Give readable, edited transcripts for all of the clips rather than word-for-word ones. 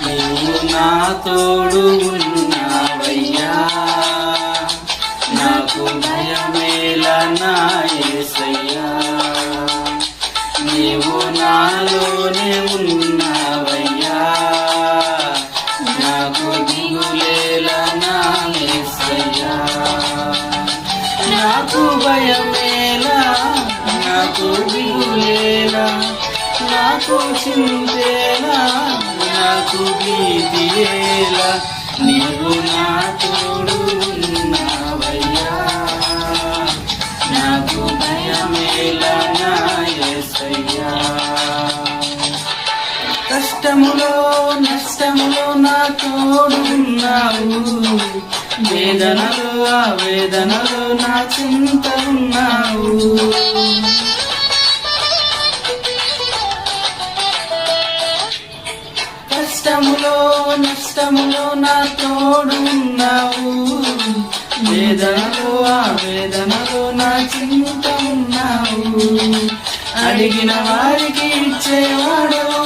నీవు నా తోడు ఉన్నావయ్యా, నాకు భయమేలా నా యేసయ్యా. నీవు నాలోనే ఉన్నావయ్యా, నాకు దిగులేలా నా యేసయ్యా. నాకు భయమేలా, నాకు దిగులేలా, నాకు చింతేలా, నాకు భీతియేలా, నీవు నా తోడు ఉన్నావయ్యా, నాకు భయమేలా నా యేసయ్యా. కష్టములో నష్టములో నా తోడు ఉన్నావు, వేదనలో ఆవేదనలో నా చింత ఉన్నావు. కష్టములో నష్టములో నా తోడు ఉన్నావు, వేదనలో ఆవేదనలో నా చింత ఉన్నావు. అడిగిన వారికి ఇచ్చేవాడవు,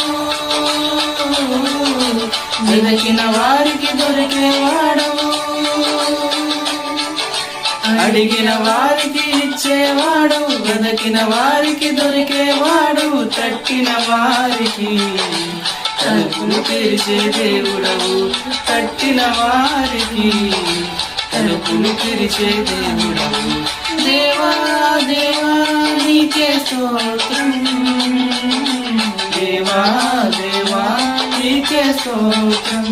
వెదకిన వారికి దొరికేవాడవు. అడిగిన వారికి ఇచ్చేవాడు, వెదకిన వారికి దొరికేవాడు. తట్టిన వారికి తలుపులు తెరిచే దేవుడవు, తట్టిన వారికి తలుపులు తెరిచే దేవుడవు. దేవా దేవా నీకే స్తోత్రం, దేవా దేవా నీకే స్తోత్రం.